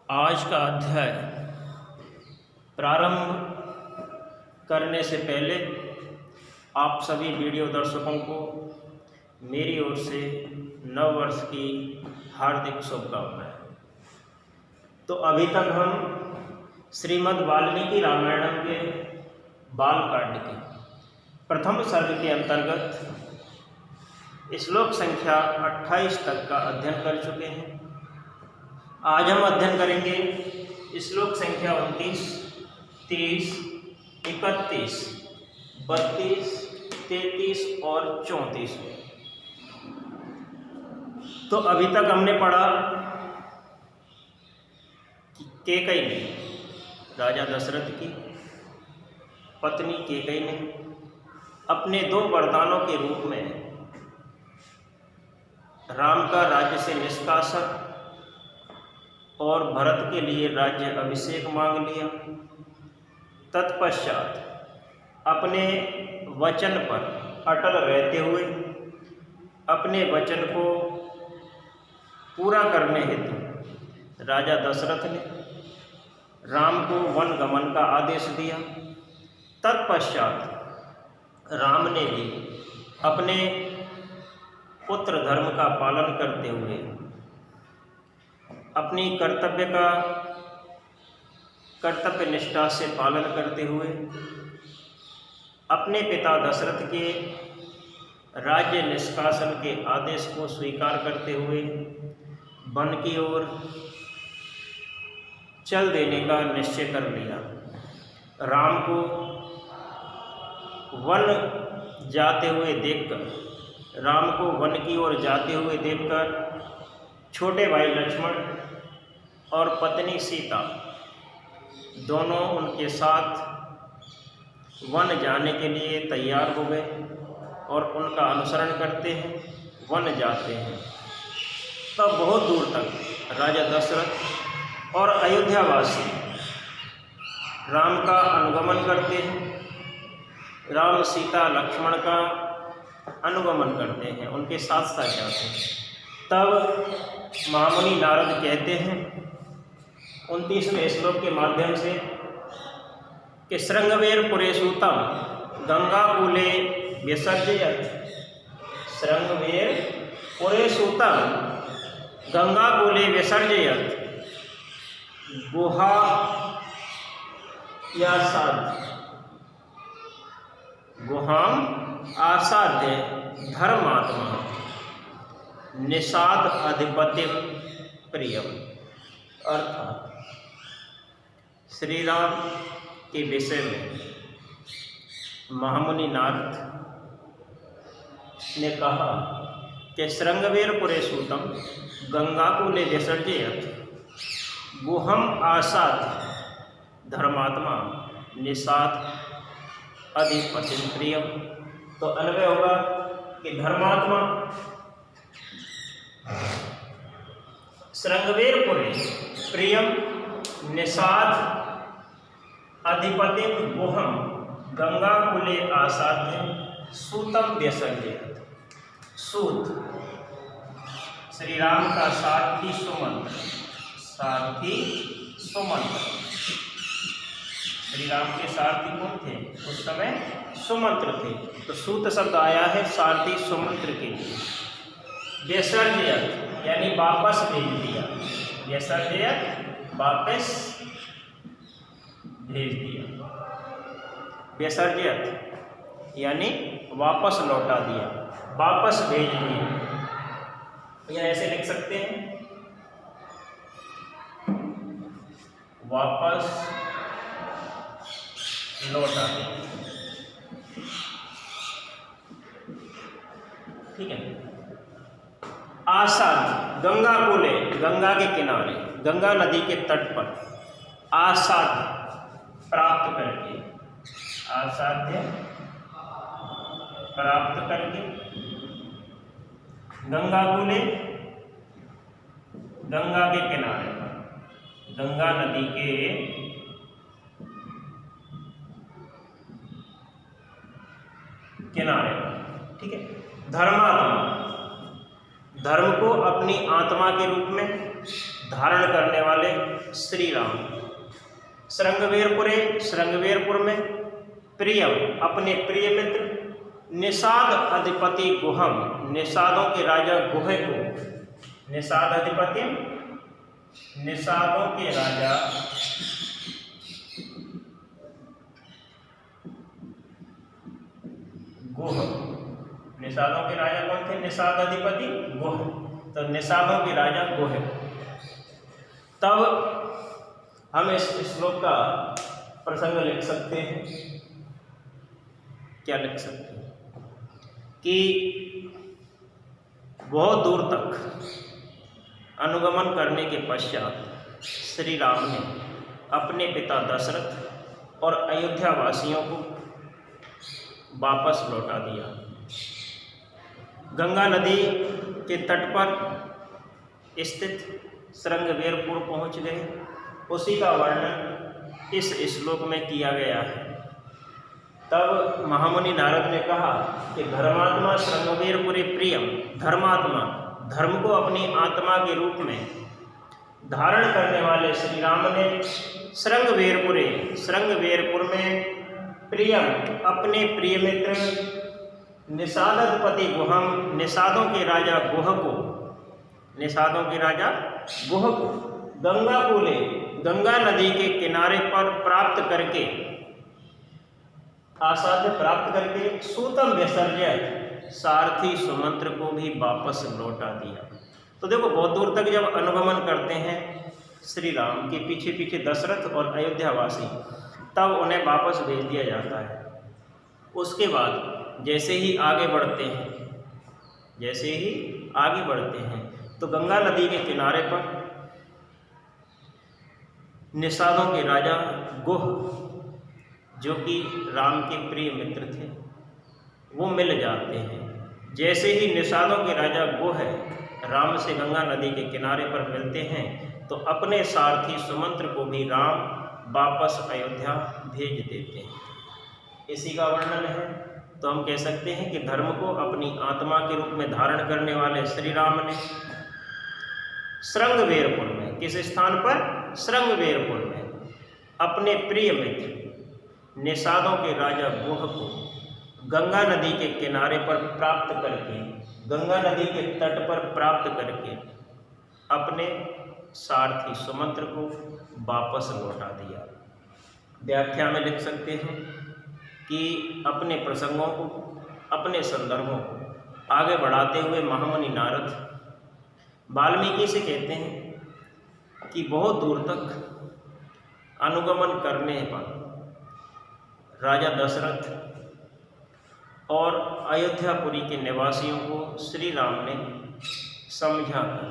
आज का अध्याय प्रारंभ करने से पहले आप सभी वीडियो दर्शकों को मेरी ओर से नव वर्ष की हार्दिक शुभकामनाएं। तो अभी तक हम श्रीमद् वाल्मीकि रामायणम के बालकांड के प्रथम सर्ग के अंतर्गत श्लोक संख्या 28 तक का अध्ययन कर चुके हैं। आज हम अध्ययन करेंगे श्लोक संख्या 29, 30, 31, 32, 33 और 34 में। तो अभी तक हमने पढ़ा कि कैकई ने, राजा दशरथ की पत्नी कैकई ने अपने दो वरदानों के रूप में राम का राज्य से निष्कासन और भरत के लिए राज्य अभिषेक मांग लिया। तत्पश्चात अपने वचन पर अटल रहते हुए अपने वचन को पूरा करने हेतु राजा दशरथ ने राम को वन गमन का आदेश दिया। तत्पश्चात राम ने भी अपने पुत्र धर्म का पालन करते हुए अपनी कर्तव्य निष्ठा से पालन करते हुए अपने पिता दशरथ के राज्य निष्कासन के आदेश को स्वीकार करते हुए वन की ओर चल देने का निश्चय कर लिया। राम को वन की ओर जाते हुए देखकर छोटे भाई लक्ष्मण और पत्नी सीता दोनों उनके साथ वन जाने के लिए तैयार हो गए और उनका अनुसरण करते हैं, वन जाते हैं। तब बहुत दूर तक राजा दशरथ और अयोध्यावासी राम का अनुगमन करते हैं, राम सीता लक्ष्मण का अनुगमन करते हैं, उनके साथ साथ जाते हैं। तब महामुनि नारद कहते हैं 29वें श्लोक के माध्यम से कि श्रृंगवेर पुरेसूतम गंगाकूले विसर्जयत, श्रृंगवेर पुरेसूतम गंगाकूले विसर्जयत गुहा गुहाम आसाद्य धर्मात्मा निषाद अधिपति प्रियम। अर्थात श्री राम के विषय में महामुनि नारद ने कहा कि श्रृंगवेर पुरेसूतम गंगाकूले विसर्जयत गुहम आसाद धर्मात्मा निषाद अधिपति प्रियम। तो अन्वय होगा कि धर्मात्मा श्रृंगवेरपुरे प्रियम निषाद अधिपति गुहम गंगाकुले आसाद्य सूतम व्यसर्जयत। सूत श्री राम का सारथी सुमंत्र। श्री राम के सारथी कौन थे उस समय? सुमंत्र थे। तो सूत शब्द आया है सारथी सुमंत्र के लिए। व्यसर्जयत यानी वापस भेज दिया, व्यसर्जयत वापस भेज दिया, व्यसर्जयत यानी वापस लौटा दिया, वापस भेज दिया। या ऐसे लिख सकते हैं वापस लौटा दिया। ठीक है। आसाद गंगाकूले, गंगा के किनारे, गंगा नदी के तट पर आसाद प्राप्त करके, आसाध्य प्राप्त करके, गंगाकूले गंगा के किनारे, गंगा नदी के किनारे। ठीक है। धर्मात्मा, धर्म को अपनी आत्मा के रूप में धारण करने वाले श्री राम। श्रृंगवेरपुर में प्रियम अपने प्रिय मित्र, निषाद अधिपति गुहम निषादों के राजा गुह को, निषाद अधिपति निषादों के राजा गुह। निषादों के राजा कौन थे? निषाद अधिपति गुह। तो निषादों के राजा गुह। तब हम इस श्लोक का प्रसंग लिख सकते हैं। क्या लिख सकते हैं? कि बहुत दूर तक अनुगमन करने के पश्चात श्री राम ने अपने पिता दशरथ और अयोध्या वासियों को वापस लौटा दिया। गंगा नदी के तट पर स्थित श्रृंगवेरपुर पहुंच गए। उसी का वर्णन इस श्लोक में किया गया है। तब महामुनि नारद ने कहा कि धर्मात्मा श्रृंगवेरपुरे प्रियम, धर्मात्मा धर्म को अपनी आत्मा के रूप में धारण करने वाले श्री राम ने श्रृंगवेरपुर में प्रियम अपने प्रिय मित्र निषादाधिपति गुहम निषादों के राजा गुह को गंगा नदी के किनारे पर आसाध्य प्राप्त करके सूतम विसर्जित सारथी सुमंत्र को भी वापस लौटा दिया। तो देखो, बहुत दूर तक जब अनुगमन करते हैं श्री राम के पीछे पीछे दशरथ और अयोध्यावासी, तब उन्हें वापस भेज दिया जाता है। उसके बाद जैसे ही आगे बढ़ते हैं तो गंगा नदी के किनारे पर निषादों के राजा गुह, जो कि राम के प्रिय मित्र थे, वो मिल जाते हैं। जैसे ही निषादों के राजा गुह राम से गंगा नदी के किनारे पर मिलते हैं तो अपने सारथी सुमंत्र को भी राम वापस अयोध्या भेज देते हैं। इसी का वर्णन है। तो हम कह सकते हैं कि धर्म को अपनी आत्मा के रूप में धारण करने वाले श्री राम ने श्रृंगवेरपुर में, किस स्थान पर? श्रृंगवेरपुर में अपने प्रिय मित्र निषादों के राजा गुह को गंगा नदी के किनारे पर प्राप्त करके, गंगा नदी के तट पर प्राप्त करके अपने सारथी सुमंत्र को वापस लौटा दिया। व्याख्या में लिख सकते हैं कि अपने प्रसंगों को, अपने संदर्भों को आगे बढ़ाते हुए महामुनि नारद वाल्मीकि से कहते हैं कि बहुत दूर तक अनुगमन करने पर राजा दशरथ और अयोध्यापुरी के निवासियों को श्री राम ने समझा कर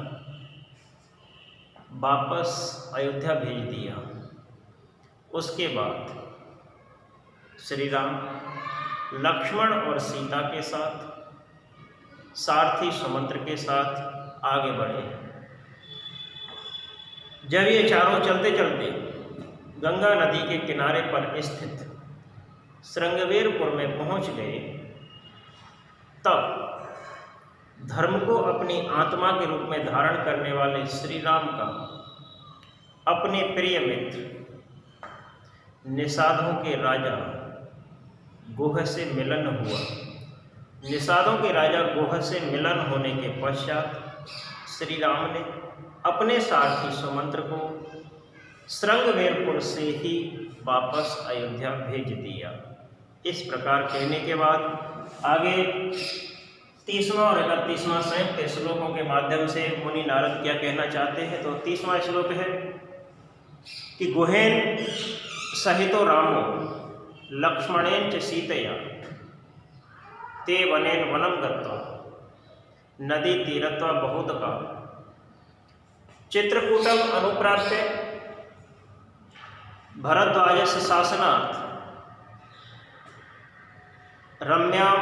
वापस अयोध्या भेज दिया। उसके बाद श्री राम लक्ष्मण और सीता के साथ, सारथी सुमंत्र के साथ आगे बढ़े। जब ये चारों चलते चलते गंगा नदी के किनारे पर स्थित श्रृंगवेरपुर में पहुंच गए, तब धर्म को अपनी आत्मा के रूप में धारण करने वाले श्री राम का अपने प्रिय मित्र निषादों के राजा गुह से मिलन हुआ। निषादों के राजा गुह से मिलन होने के पश्चात श्री राम ने अपने सारथी सुमंत्र को श्रृंगवेरपुर से ही वापस अयोध्या भेज दिया। इस प्रकार कहने के बाद आगे 30वां और 31वां संयुक्त श्लोकों के माध्यम से मुनि नारद क्या कहना चाहते हैं। तो 30वां श्लोक है कि गुहेन सहितो रामो लक्ष्मणेन च सीतया ते वनेन वनम गत्वा नदी तीरत्वा बहुदका चित्रकूटम अनुप्राप्य भरद्वाजस्य शासनात् रम्याम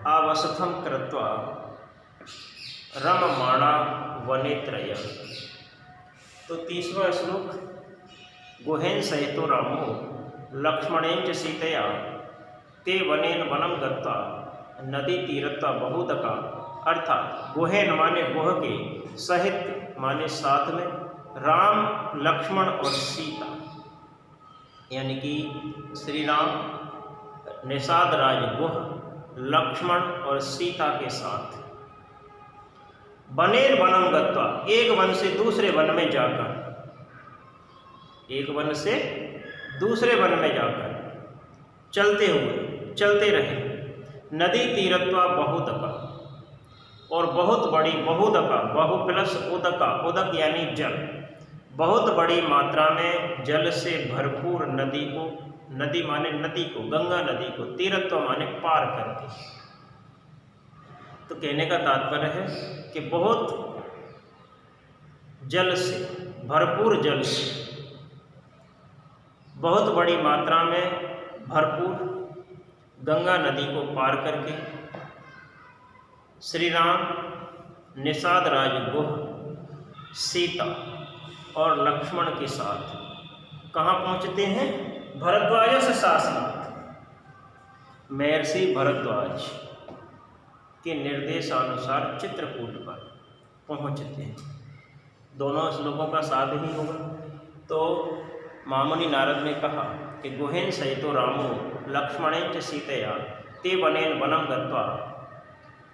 आवसथम कृत्वा रममाणा वनेत्रय। तो 30वां श्लोक गुहेन सहितो रामो लक्ष्मणेन च सीतया ते वनेन वनम गत्वा नदी तीरत्वा बहुदका, अर्थात गुहेन माने गुह के, सहित माने साथ में, राम, लक्ष्मण और सीता, यानी कि श्री राम निषाद राज गुह लक्ष्मण और सीता के साथ वनेर वनम गत्वा, एक वन से दूसरे वन में जाकर, एक वन से दूसरे वन में जाकर चलते रहे। नदी तीरत्वा बहुदका, और बहुत बड़ी बहुदका, बहु प्लस उदका, उदक यानी जल, बहुत बड़ी मात्रा में जल से भरपूर नदी को, नदी माने नदी को, गंगा नदी को, तीरत्व माने पार करके। तो कहने का तात्पर्य है कि बहुत जल से, भरपूर जल से, बहुत बड़ी मात्रा में भरपूर गंगा नदी को पार करके श्री राम निषाद राज गुह सीता और लक्ष्मण के साथ कहाँ पहुँचते हैं? भरद्वाज से शासनार्थ, महर्षि भरद्वाज के निर्देशानुसार चित्रकूट पर पहुँचते हैं। दोनों श्लोकों का साध ही होगा। तो मामुनि नारद ने कहा कि गुहेन सहितो रामो लक्ष्मणेन च सीतया ते वनेन वनम गत्वा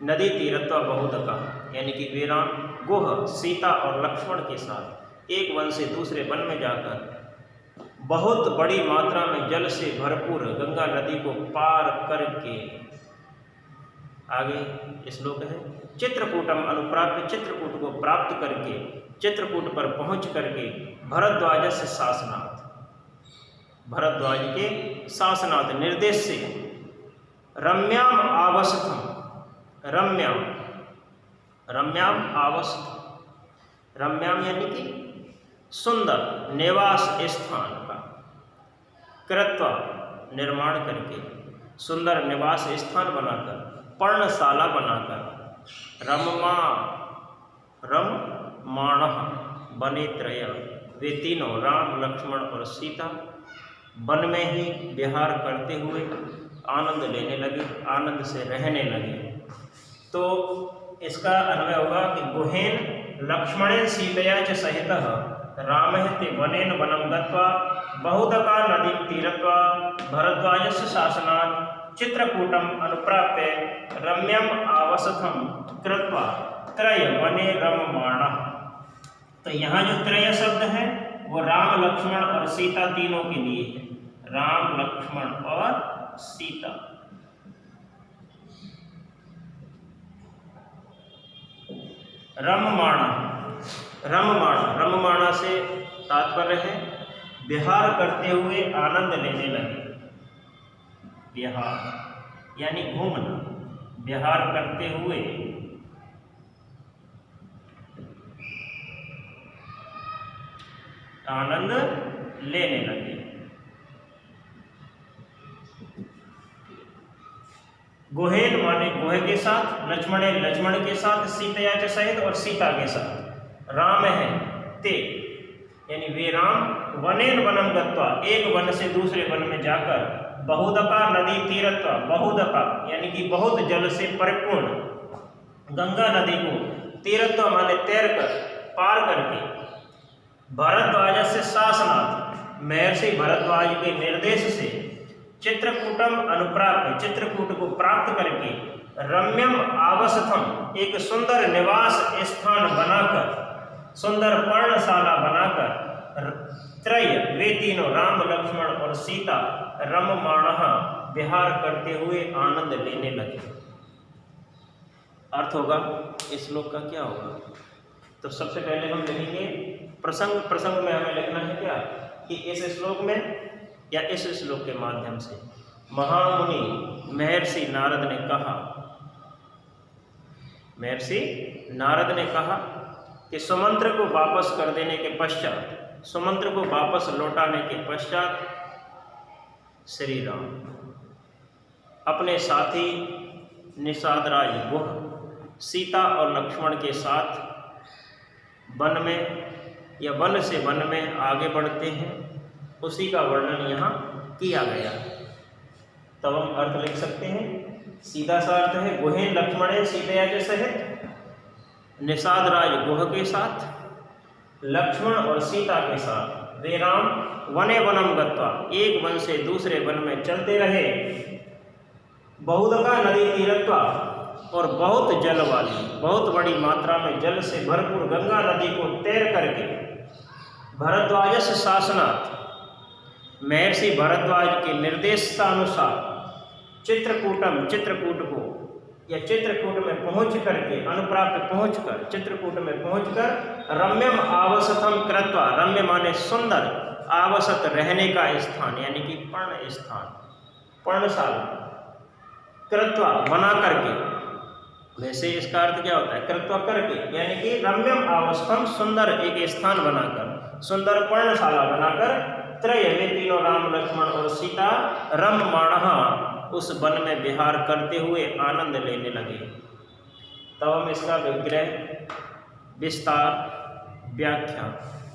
नदी तीरत्वा बहुदका, यानी कि वे राम गुह सीता और लक्ष्मण के साथ एक वन से दूसरे वन में जाकर बहुत बड़ी मात्रा में जल से भरपूर गंगा नदी को पार करके, आगे श्लोक है, चित्रकूटम अनुप्राप्य, चित्रकूट को प्राप्त करके, चित्रकूट पर पहुंच करके भरद्वाज से शासनार्थ, भरद्वाज के शासनार्थ निर्देश से रम्याम आवसथम, रम्याम, रम्याम आवसथम, रम्याम यानी कि सुंदर निवास स्थान का, कृत्वा निर्माण करके, सुंदर निवास स्थान बनाकर, पर्णशाला बनाकर, रममाणः वने त्रय, वे तीनों राम लक्ष्मण और सीता वन में ही विहार करते हुए आनंद लेने लगे, आनंद से रहने लगे। तो इसका अन्वय होगा कि गुहेन लक्ष्मणेन सीतया च सहितः रामः ते वनेन वनं गत्वा बहुदका नदीं तीरत्वा भरद्वाजस्य शासनात् चित्रकूटम अनुप्राप्य रम्यम आवसथम कृत्वा त्रय वने रममाणः। तो यहाँ जो त्रय शब्द है वो राम, लक्ष्मण और सीता तीनों के लिए है। राम, लक्ष्मण और सीता। रममाणा, रममाणा, रममाणा से तात्पर्य है विहार करते हुए आनंद लेने लगे। विहार यानी घूमना, विहार करते हुए आनंद लेने लगे। गुहेन माने गुहे के साथ, लक्ष्मणेन लक्ष्मण के साथ, सीतया च सहित और सीता के साथ, राम है ते यानी वे राम वनेन वनम गत्वा, एक वन से दूसरे वन में जाकर, बहुदका नदी तीरत्वा, बहुदका यानी कि बहुत जल से परिपूर्ण गंगा नदी को तीरत्वा माने तैर कर, पार करके, भरद्वाज से शासनार्थ, महर्षि भरद्वाज के निर्देश से चित्रकूटम अनुप्राप्य, चित्रकूट को प्राप्त करके, रम्यम आवसथम एक सुंदर निवास स्थान बनाकर, सुंदर पर्णशाला बनाकर, त्रय वे तीनों राम, लक्ष्मण और सीता रममाणः विहार करते हुए आनंद लेने लगे। अर्थ होगा इस श्लोक का क्या होगा? तो सबसे पहले हम लिखेंगे प्रसंग। प्रसंग में हमें लिखना है क्या कि इस श्लोक में या इस श्लोक के माध्यम से महामुनि महर्षि नारद ने कहा, महर्षि नारद ने कहा कि सुमंत्र को वापस कर देने के पश्चात, सुमंत्र को वापस लौटाने के पश्चात श्री राम अपने साथी निषादराज गुह सीता और लक्ष्मण के साथ वन में या वन से वन में आगे बढ़ते हैं। उसी का वर्णन यहाँ किया गया। तब हम अर्थ लिख सकते हैं, सीधा सा अर्थ है गुहेन लक्ष्मणे सीतया के सहित, निषादराज गुह के साथ लक्ष्मण और सीता के साथ वे राम वने वनम गत्वा, एक वन से दूसरे वन में चलते रहे। बहुदका नदी तीरत्वा, और बहुत जल वाली, बहुत बड़ी मात्रा में जल से भरपूर गंगा नदी को तैर करके भरद्वाज शासनात्, महर्षि भरद्वाज के निर्देशानुसार चित्रकूट को या चित्रकूट में पहुँच करके, अनुप्राप्त पहुँचकर, चित्रकूट में पहुँचकर रम्यम आवासथम कृत्वा, रम्य माने सुंदर, आवासत रहने का स्थान यानी कि पर्ण स्थान, पर्णशाला, कृत्वा बना करके, वैसे इसका अर्थ क्या होता है, कृत्वा करके, यानी कि रम्यम आवासथम, सुंदर एक स्थान बनाकर, सुंदर पर्णशाला बनाकर, त्रय वे तीनों राम लक्ष्मण और सीता रममाणः, उस वन में विहार करते हुए आनंद लेने लगे। तब हम इसका विग्रह, विस्तार, व्याख्या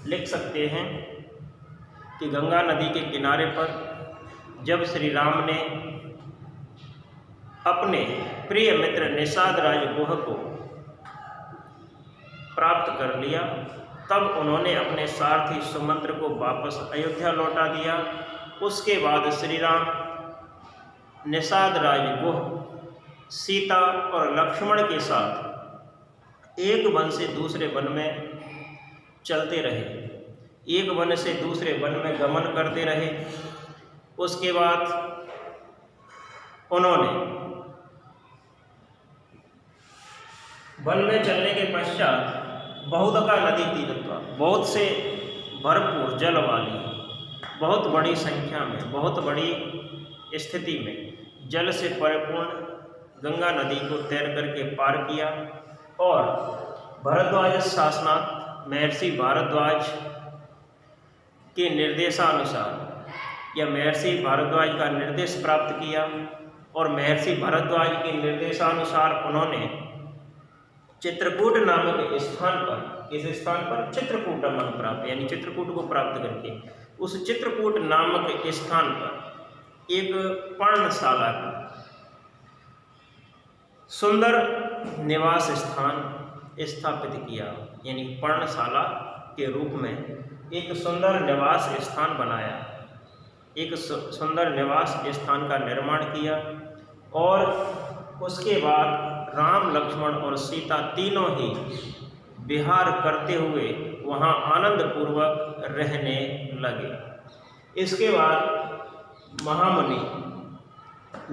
लिख सकते हैं कि गंगा नदी के किनारे पर जब श्री राम ने अपने प्रिय मित्र निषाद राज गुह को प्राप्त कर लिया, तब उन्होंने अपने सारथी सुमंत्र को वापस अयोध्या लौटा दिया। उसके बाद श्री राम निषाद राज गुह, सीता और लक्ष्मण के साथ एक वन से दूसरे वन में चलते रहे, एक वन से दूसरे वन में गमन करते रहे। उसके बाद उन्होंने वन में चलने के पश्चात बहुदका नदी तीरत्वा, बहुत से भरपूर जल वाली, बहुत बड़ी संख्या में, बहुत बड़ी स्थिति में जल से परिपूर्ण गंगा नदी को तैर करके पार किया और भरद्वाज शासनात्, महर्षि भारद्वाज के निर्देशानुसार या महर्षि भारद्वाज का निर्देश प्राप्त किया और महर्षि भारद्वाज के निर्देशानुसार उन्होंने चित्रकूट नामक स्थान पर, इस स्थान पर चित्रकूटम प्राप्त, यानी चित्रकूट को प्राप्त करके उस चित्रकूट नामक स्थान पर एक पर्णशाला का सुंदर निवास स्थान स्थापित किया, यानी पर्णशाला के रूप में एक सुंदर निवास स्थान बनाया, एक सुंदर निवास स्थान का निर्माण किया। और उसके बाद राम लक्ष्मण और सीता तीनों ही विहार करते हुए वहाँ आनंद पूर्वक रहने लगे। इसके बाद महामुनि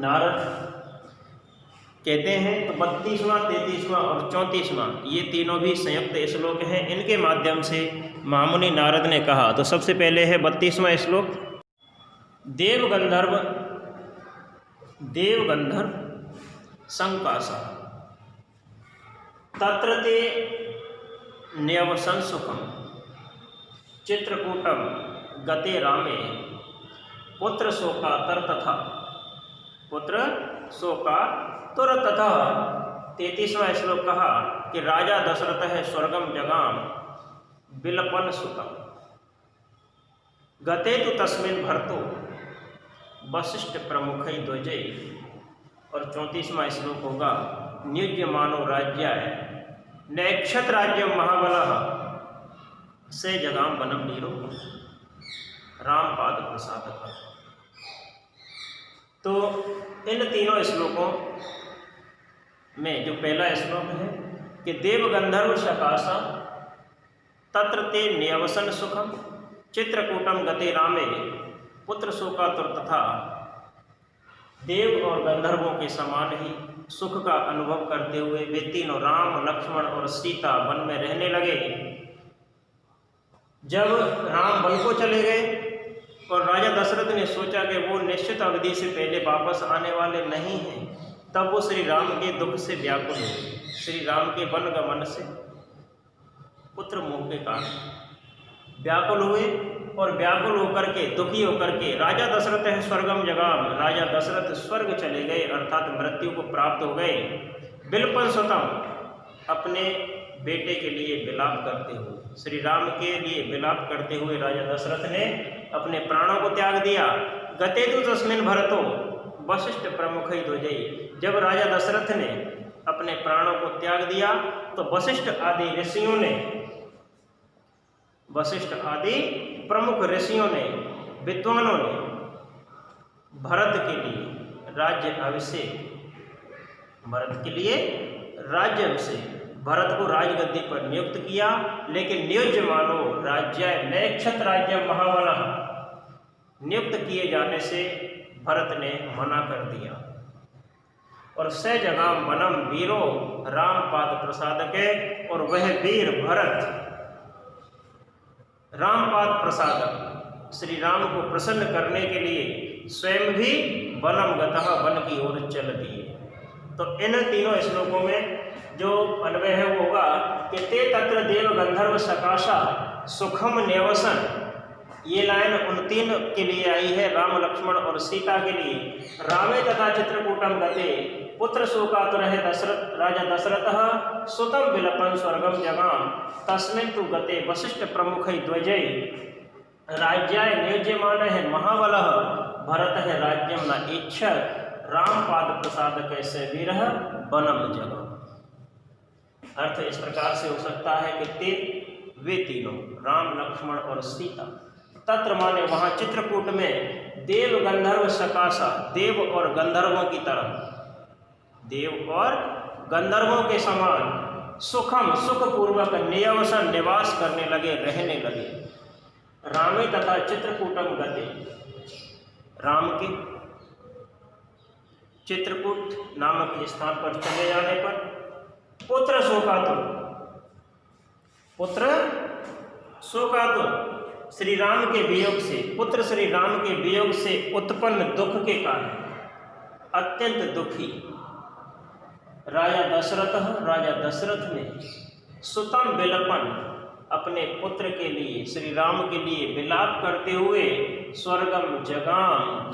नारद कहते हैं, तो 32वां, 33वां और 34वां ये तीनों भी संयुक्त श्लोक हैं। इनके माध्यम से महामुनि नारद ने कहा, तो सबसे पहले है 32वां श्लोक, देवगंधर्व संकासा तत्र ते न्यवसन सुखम चित्रकूटम गते रामे पुत्र शोकातर तथा, पुत्र शोकातुर तथा। 33वां श्लोक कहा कि राजा दशरथ है स्वर्गम जगाम विलपन सुतम गते तो तस्मिन् भरतो वशिष्ठ प्रमुखै ध्वजै। और 34वां श्लोक होगा नियुज्यमानो राज्याय नैक्षत राज्यम महाबलः से जगाम वनम नीरो रामपाद प्रसाद। तो इन तीनों श्लोकों में जो पहला श्लोक है कि देवगंधर्व सकाशा तत्र ते न्यवसन सुखम चित्रकूटम गते रामे पुत्र शोकातुर तथा, देव और गंधर्वों के समान ही सुख का अनुभव करते हुए वे तीनों राम लक्ष्मण और सीता वन में रहने लगे। जब राम वन को चले गए और राजा दशरथ ने सोचा कि वो निश्चित अवधि से पहले वापस आने वाले नहीं हैं, तब वो श्री राम के दुख से व्याकुल हुए, श्री राम के वन गमन से पुत्र मोह के कारण व्याकुल हुए और व्याकुल होकर के, दुखी होकर के राजा दशरथ है स्वर्गम जगाम, राजा दशरथ स्वर्ग चले गए अर्थात मृत्यु को प्राप्त हो गए। बिलपन सुतम, अपने बेटे के लिए विलाप करते हुए, श्री राम के लिए विलाप करते हुए राजा दशरथ ने अपने प्राणों को त्याग दिया। गते तो तस्मिन् भरतो वशिष्ठ प्रमुखै ध्वजै, जब राजा दशरथ ने अपने प्राणों को त्याग दिया तो वशिष्ठ आदि ऋषियों ने वशिष्ठ आदि प्रमुख ऋषियों ने, विद्वानों ने भरत के लिए राज्य अभिषेक, भरत के लिए राज्य अभिषेक, भरत को राजगद्दी पर नियुक्त किया। लेकिन नियुज्यमानो राज्याय नैक्षत राज्य महाबलः, नियुक्त किए जाने से भरत ने मना कर दिया। और स जगाम वनम वीरो रामपाद प्रसादके, और वह वीर भरत रामपाद प्रसादक श्री राम को प्रसन्न करने के लिए स्वयं भी वनम गतः, वन की ओर चल दिए। तो इन तीनों श्लोकों में जो अन्वय है वो होगा कि ते तत्र देव गंधर्व सकाशा सुखम न्यवसन, ये लाइन उन तीन के लिए आई है, राम लक्ष्मण और सीता के लिए। रामे तथा चित्रकूटम गते पुत्र शोकातुर है दशरथ, राजा दशरथः सुतम विलपन स्वर्गम जगाम तस्मिन् तु गते वशिष्ठ प्रमुख ध्वजै राज्याय नियुज्यमान है महाबलः भरत है राज्यम न इच्छत रामपाद प्रसाद कैसे वीरः वनम जगह। अर्थ इस प्रकार से हो सकता है कि ते वे तीनों राम लक्ष्मण और सीता, तत्र माने वहाँ चित्रकूट में देव गंधर्व सकाशा, देव और गंधर्वों की तरह, देव और गंधर्वों के समान सुखम सुखपूर्वक नियवसन निवास करने लगे, रहने लगे। रामे तथा चित्रकूटम गते, राम के चित्रकूट नामक स्थान पर चले जाने पर पुत्र शोकातुर, पुत्र शोकातुर श्री राम के वियोग से, पुत्र श्री राम के वियोग से उत्पन्न दुख के कारण अत्यंत दुखी राजा दशरथ ने सुतम विलपन, अपने पुत्र के लिए श्री राम के लिए विलाप करते हुए स्वर्गम जगाम,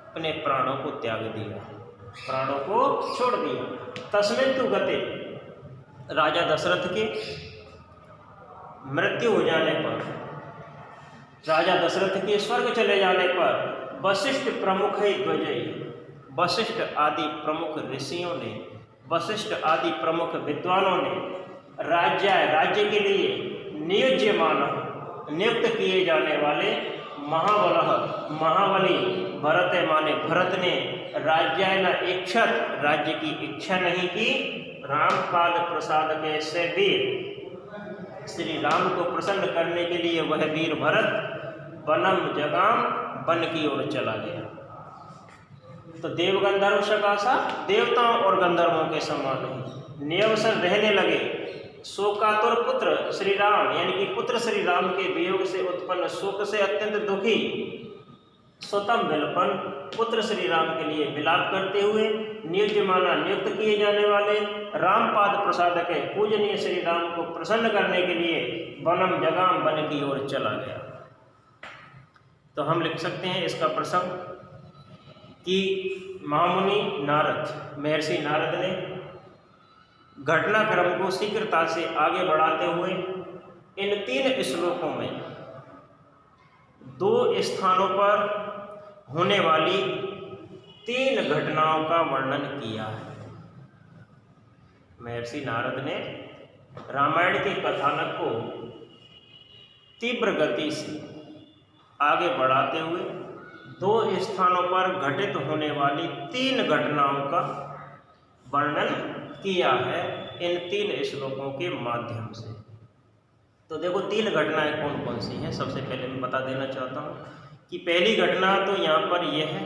अपने प्राणों को त्याग दिया, प्राणों को छोड़ दिया। तस्मिन् तु गते, राजा दशरथ के मृत्यु हो जाने पर, राजा दशरथ के स्वर्ग चले जाने पर वशिष्ठ प्रमुख ध्वजै, वशिष्ठ आदि प्रमुख ऋषियों ने, वशिष्ठ आदि प्रमुख विद्वानों ने राज्य के लिए नियुज्यमान, नियुक्त किए जाने वाले महाबली भरत माने भरत ने राज्याय न इच्छत, राज्य की इच्छा नहीं की, रामपाद प्रसाद के से वीर श्री राम को प्रसन्न करने के लिए वह वीर भरत वनम जगाम, वन की ओर चला गया। तो देव गंधर्व सकाशा, देवताओं और गंधर्वों के समान ही नियवसन रहने लगे। शोकातुर पुत्र श्री राम, यानी कि पुत्र श्री राम के वियोग से उत्पन्न शोक से अत्यंत दुखी, सुतम विलपन, पुत्र श्री राम के लिए विलाप करते हुए नियुज्यमाना, नियुक्त किए जाने वाले रामपाद प्रसादक है, पूजनीय श्री राम को प्रसन्न करने के लिए वनम जगाम, वन की ओर चला गया। तो हम लिख सकते हैं इसका प्रसंग कि महामुनि नारद, महर्षि नारद ने घटनाक्रम को शीघ्रता से आगे बढ़ाते हुए इन तीन श्लोकों में दो स्थानों पर होने वाली तीन घटनाओं का वर्णन किया है। महर्षि नारद ने रामायण के कथानक को तीव्र गति से आगे बढ़ाते हुए दो स्थानों पर घटित होने वाली तीन घटनाओं का वर्णन किया है इन तीन श्लोकों के माध्यम से। तो देखो तीन घटनाएं कौन कौन सी हैं, सबसे पहले मैं बता देना चाहता हूँ कि पहली घटना तो यहाँ पर यह है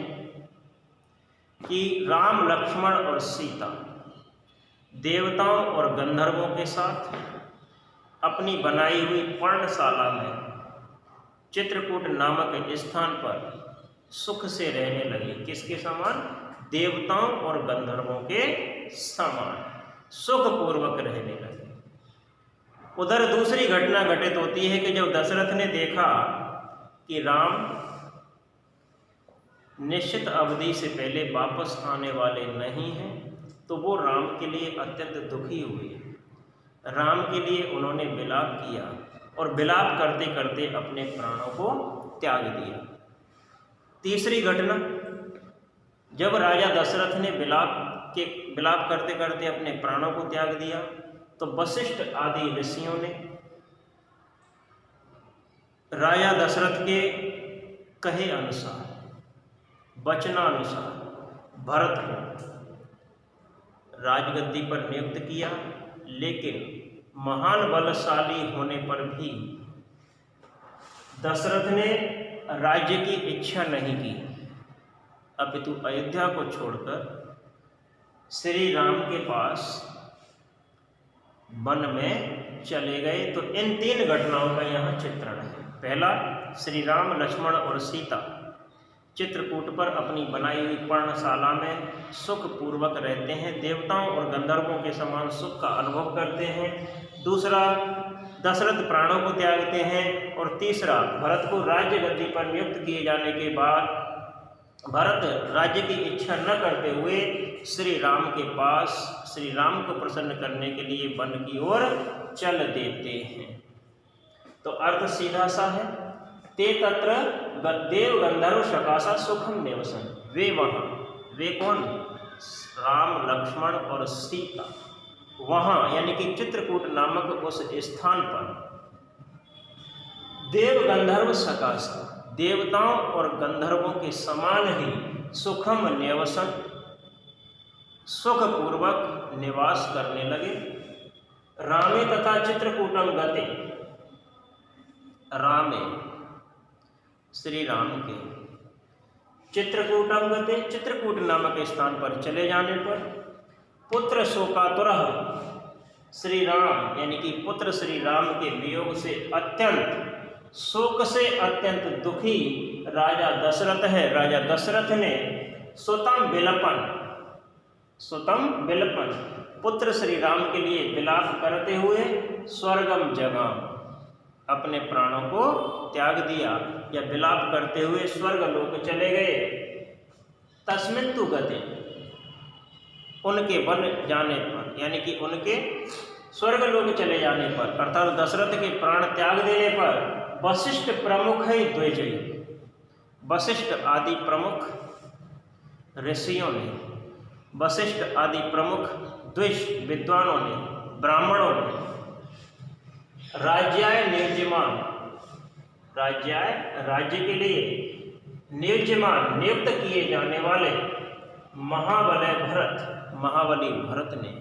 कि राम लक्ष्मण और सीता देवताओं और गंधर्वों के साथ अपनी बनाई हुई पर्णशाला में चित्रकूट नामक स्थान पर सुख से रहने लगे। किसके समान? देवताओं और गंधर्वों के समान सुखपूर्वक रहने लगे। उधर दूसरी घटना घटित होती है कि जब दशरथ ने देखा कि राम निश्चित अवधि से पहले वापस आने वाले नहीं हैं, तो वो राम के लिए अत्यंत दुखी हुए। राम के लिए उन्होंने विलाप किया और विलाप करते करते अपने प्राणों को त्याग दिया। तीसरी घटना, जब राजा दशरथ ने विलाप करते करते अपने प्राणों को त्याग दिया, तो वशिष्ठ आदि ऋषियों ने राजा दशरथ के कहे अनुसार, वचनानुसार भरत को राजगद्दी पर नियुक्त किया, लेकिन महान बलशाली होने पर भी दशरथ ने राज्य की इच्छा नहीं की, अपितु अयोध्या को छोड़कर श्री राम के पास वन में चले गए। तो इन 3 घटनाओं का यहाँ चित्रण है। पहला, श्री राम, लक्ष्मण और सीता चित्रकूट पर अपनी बनाई हुई पर्णशाला में सुखपूर्वक रहते हैं, देवताओं और गंधर्वों के समान सुख का अनुभव करते हैं। दूसरा, दशरथ प्राणों को त्यागते हैं। और तीसरा, भरत को राज्य गद्दी पर नियुक्त किए जाने के बाद भरत राज्य की इच्छा न करते हुए श्री राम के पास श्री राम को प्रसन्न करने के लिए वन की ओर चल देते हैं। तो अर्थ सीधा सा है, ते तत्र देव गंधर्व सकाशा सुखम निवसन। वे वहाँ, वे कौन? राम, लक्ष्मण और सीता वहाँ यानी कि चित्रकूट नामक उस स्थान पर देव गंधर्व सकाशा, देवताओं और गंधर्वों के समान ही सुखम निवसन, सुखपूर्वक निवास करने लगे। रामे तथा चित्रकूटम गते, रामे श्री राम के, चित्रकूटम गते चित्रकूट नामक स्थान पर चले जाने पर पुत्र शोकातुरः, श्री राम यानी कि पुत्र श्री राम के वियोग से अत्यंत शोक से अत्यंत दुखी राजा दशरथ है। राजा दशरथ ने सुतम विलपन पुत्र श्री राम के लिए विलाप करते हुए स्वर्गम जगाम, अपने प्राणों को त्याग दिया या विलाप करते हुए स्वर्ग लोक चले गए। तस्मिन् तु गते, उनके वन जाने पर यानी कि उनके स्वर्ग लोक चले जाने पर अर्थात दशरथ के प्राण त्याग देने पर वशिष्ठ प्रमुख है द्विजय, वशिष्ठ आदि प्रमुख ऋषियों ने, वशिष्ठ आदि प्रमुख द्विज विद्वानों ने, ब्राह्मणों ने राज्याय निर्जमान, राज्य के लिए निर्जमान नियुक्त किए जाने वाले महाबली भरत ने,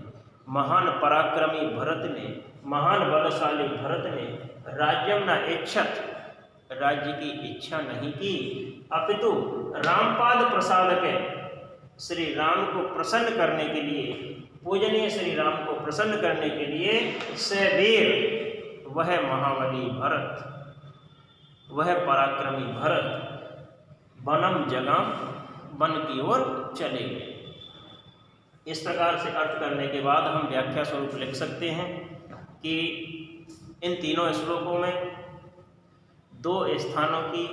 महान पराक्रमी भरत ने, महान बलशाली भरत ने राज्यम न इच्छत, राज्य की इच्छा नहीं की, अपितु रामपाद प्रसाद के श्री राम को प्रसन्न करने के लिए, पूजनीय श्री राम को प्रसन्न करने के लिए सवीर, वह महाबली भरत, वह पराक्रमी भरत वनम जगाम, वन की ओर चले गए। इस प्रकार से अर्थ करने के बाद हम व्याख्या स्वरूप लिख सकते हैं कि इन तीनों श्लोकों में 2 स्थानों की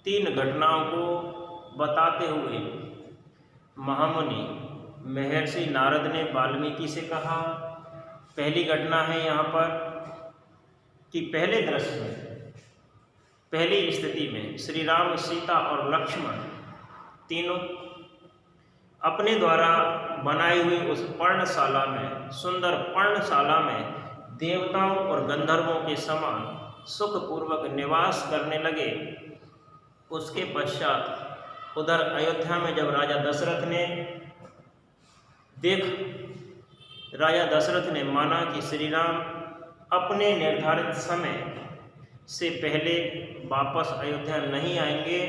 3 घटनाओं को बताते हुए महामुनि महर्षि नारद ने वाल्मीकि से कहा। पहली घटना है यहाँ पर कि पहले दृश्य में, पहली स्थिति में श्री राम, सीता और लक्ष्मण तीनों अपने द्वारा बनाई हुई उस पर्णशाला में, सुंदर पर्णशाला में देवताओं और गंधर्वों के समान सुखपूर्वक निवास करने लगे। उसके पश्चात उधर अयोध्या में जब राजा दशरथ ने माना कि श्री राम अपने निर्धारित समय से पहले वापस अयोध्या नहीं आएंगे,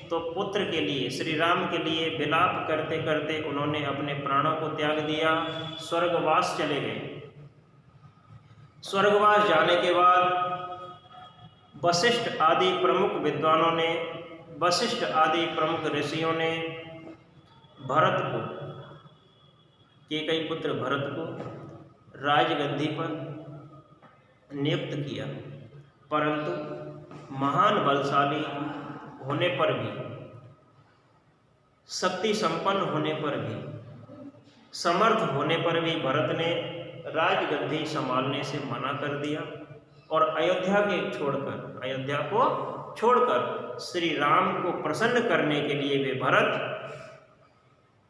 तो पुत्र के लिए, श्री राम के लिए विलाप करते करते उन्होंने अपने प्राणों को त्याग दिया, स्वर्गवास चले गए। स्वर्गवास जाने के बाद वशिष्ठ आदि प्रमुख विद्वानों ने, वशिष्ठ आदि प्रमुख ऋषियों ने भरत को, कैकेयी पुत्र भरत को राजगद्दी पर नियुक्त किया, परंतु महान बलशाली होने पर भी, शक्ति संपन्न होने पर भी, समर्थ होने पर भी भरत ने राजगद्दी संभालने से मना कर दिया और अयोध्या को छोड़कर श्री राम को प्रसन्न करने के लिए वे भरत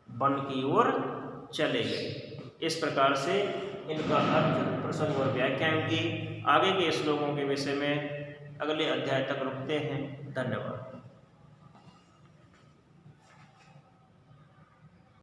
वन की ओर चले गए। इस प्रकार से इनका अर्थ, प्रसंग और व्याख्यान की। आगे के श्लोकों के विषय में अगले अध्याय तक रुकते हैं। धन्यवाद।